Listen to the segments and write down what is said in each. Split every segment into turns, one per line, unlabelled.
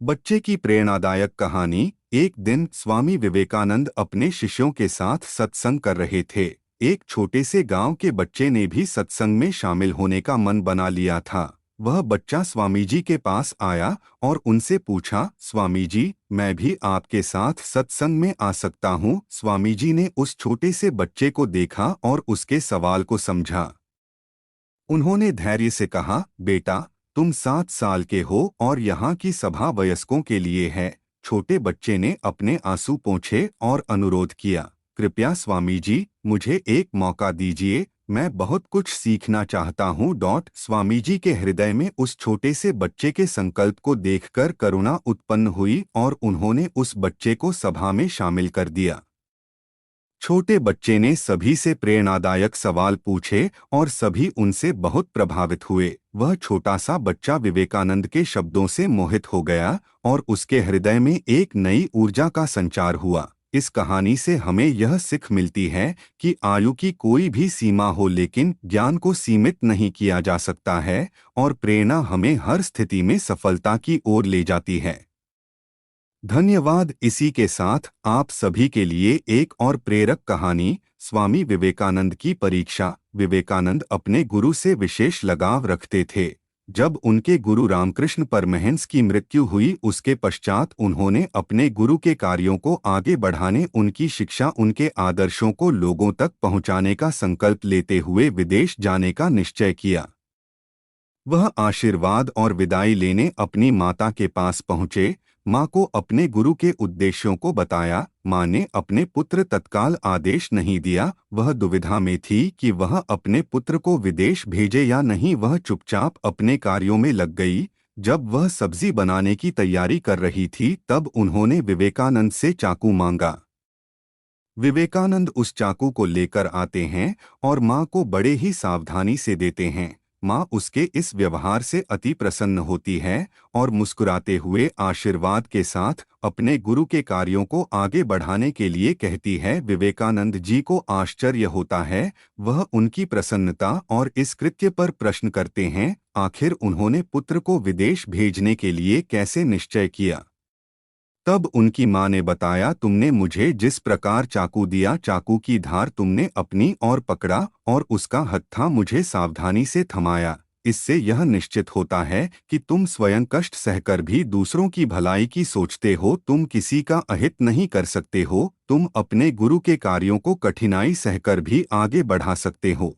बच्चे की प्रेरणादायक कहानी। एक दिन स्वामी विवेकानंद अपने शिष्यों के साथ सत्संग कर रहे थे। एक छोटे से गांव के बच्चे ने भी सत्संग में शामिल होने का मन बना लिया था। वह बच्चा स्वामी जी के पास आया और उनसे पूछा, स्वामी जी, मैं भी आपके साथ सत्संग में आ सकता हूँ? स्वामी जी ने उस छोटे से बच्चे को देखा और उसके सवाल को समझा। उन्होंने धैर्य से कहा, बेटा, तुम 7 साल के हो और यहाँ की सभा वयस्कों के लिए है। छोटे बच्चे ने अपने आंसू पोंछे और अनुरोध किया, कृपया स्वामी जी, मुझे एक मौका दीजिए, मैं बहुत कुछ सीखना चाहता हूँ। स्वामी जी के हृदय में उस छोटे से बच्चे के संकल्प को देखकर करुणा उत्पन्न हुई और उन्होंने उस बच्चे को सभा में शामिल कर दिया। छोटे बच्चे ने सभी से प्रेरणादायक सवाल पूछे और सभी उनसे बहुत प्रभावित हुए। वह छोटा सा बच्चा विवेकानंद के शब्दों से मोहित हो गया और उसके हृदय में एक नई ऊर्जा का संचार हुआ। इस कहानी से हमें यह सीख मिलती है कि आयु की कोई भी सीमा हो, लेकिन ज्ञान को सीमित नहीं किया जा सकता है और प्रेरणा हमें हर स्थिति में सफलता की ओर ले जाती है। धन्यवाद। इसी के साथ आप सभी के लिए एक और प्रेरक कहानी, स्वामी विवेकानंद की परीक्षा। विवेकानंद अपने गुरु से विशेष लगाव रखते थे। जब उनके गुरु रामकृष्ण परमहंस की मृत्यु हुई, उसके पश्चात उन्होंने अपने गुरु के कार्यों को आगे बढ़ाने, उनकी शिक्षा, उनके आदर्शों को लोगों तक पहुंचाने का संकल्प लेते हुए विदेश जाने का निश्चय किया। वह आशीर्वाद और विदाई लेने अपनी माता के पास पहुँचे। माँ को अपने गुरु के उद्देश्यों को बताया। माँ ने अपने पुत्र तत्काल आदेश नहीं दिया। वह दुविधा में थी कि वह अपने पुत्र को विदेश भेजे या नहीं। वह चुपचाप अपने कार्यों में लग गई। जब वह सब्जी बनाने की तैयारी कर रही थी, तब उन्होंने विवेकानंद से चाकू मांगा। विवेकानंद उस चाकू को लेकर आते हैं और माँ को बड़े ही सावधानी से देते हैं। माँ उसके इस व्यवहार से अति प्रसन्न होती है और मुस्कुराते हुए आशीर्वाद के साथ अपने गुरु के कार्यों को आगे बढ़ाने के लिए कहती है। विवेकानंद जी को आश्चर्य होता है। वह उनकी प्रसन्नता और इस कृत्य पर प्रश्न करते हैं, आखिर उन्होंने पुत्र को विदेश भेजने के लिए कैसे निश्चय किया? तब उनकी माँ ने बताया, तुमने मुझे जिस प्रकार चाकू दिया, चाकू की धार तुमने अपनी ओर पकड़ा और उसका हत्था मुझे सावधानी से थमाया। इससे यह निश्चित होता है कि तुम स्वयं कष्ट सहकर भी दूसरों की भलाई की सोचते हो। तुम किसी का अहित नहीं कर सकते हो। तुम अपने गुरु के कार्यों को कठिनाई सहकर भी आगे बढ़ा सकते हो।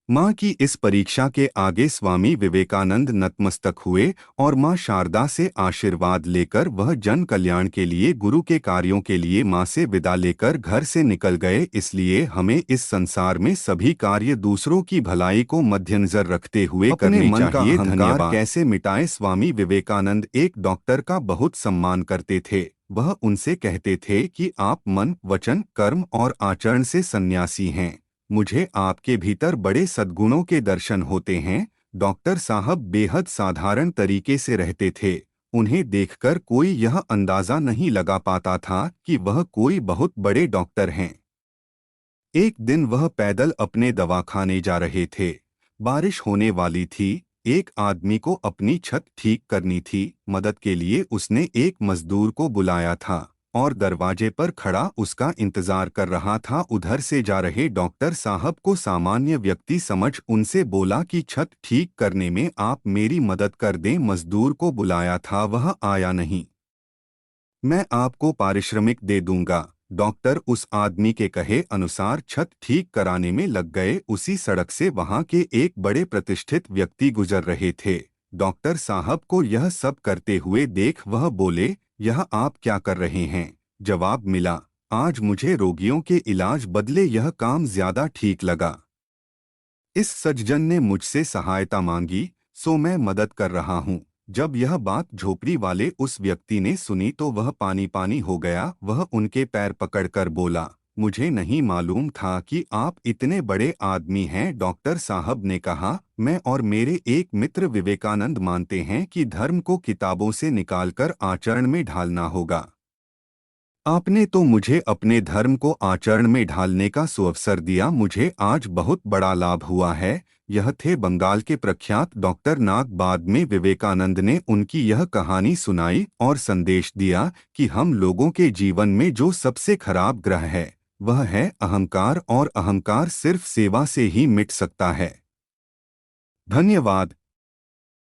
माँ की इस परीक्षा के आगे स्वामी विवेकानंद नतमस्तक हुए और माँ शारदा से आशीर्वाद लेकर वह जन कल्याण के लिए, गुरु के कार्यों के लिए माँ से विदा लेकर घर से निकल गए। इसलिए हमें इस संसार में सभी कार्य दूसरों की भलाई को मद्देनजर रखते हुए करने चाहिए। धन्यवाद। कैसे मिटाए? स्वामी विवेकानंद एक डॉक्टर का बहुत सम्मान करते थे। वह उनसे कहते थे कि आप मन, वचन, कर्म और आचरण से सन्यासी हैं। मुझे आपके भीतर बड़े सद्गुणों के दर्शन होते हैं। डॉक्टर साहब बेहद साधारण तरीके से रहते थे। उन्हें देखकर कोई यह अंदाजा नहीं लगा पाता था कि वह कोई बहुत बड़े डॉक्टर हैं। एक दिन वह पैदल अपने दवाखाने जा रहे थे। बारिश होने वाली थी। एक आदमी को अपनी छत ठीक करनी थी। मदद के लिए उसने एक मजदूर को बुलाया था और दरवाजे पर खड़ा उसका इंतजार कर रहा था। उधर से जा रहे डॉक्टर साहब को सामान्य व्यक्ति समझ उनसे बोला कि छत ठीक करने में आप मेरी मदद कर दें। मजदूर को बुलाया था, वह आया नहीं। मैं आपको पारिश्रमिक दे दूंगा। डॉक्टर उस आदमी के कहे अनुसार छत ठीक कराने में लग गए। उसी सड़क से वहां के एक बड़े प्रतिष्ठित व्यक्ति गुजर रहे थे। डॉक्टर साहब को यह सब करते हुए देख वह बोले, यह आप क्या कर रहे हैं? जवाब मिला, आज मुझे रोगियों के इलाज बदले यह काम ज्यादा ठीक लगा। इस सज्जन ने मुझसे सहायता मांगी, सो मैं मदद कर रहा हूँ। जब यह बात झोपड़ी वाले उस व्यक्ति ने सुनी तो वह पानी पानी हो गया। वह उनके पैर पकड़कर बोला, मुझे नहीं मालूम था कि आप इतने बड़े आदमी हैं। डॉक्टर साहब ने कहा, मैं और मेरे एक मित्र विवेकानंद मानते हैं कि धर्म को किताबों से निकालकर आचरण में ढालना होगा। आपने तो मुझे अपने धर्म को आचरण में ढालने का सुअवसर दिया। मुझे आज बहुत बड़ा लाभ हुआ है। यह थे बंगाल के प्रख्यात डॉक्टर नाग। बाद में विवेकानंद ने उनकी यह कहानी सुनाई और संदेश दिया कि हम लोगों के जीवन में जो सबसे खराब ग्रह है वह है अहंकार, और अहंकार सिर्फ सेवा से ही मिट सकता है। धन्यवाद।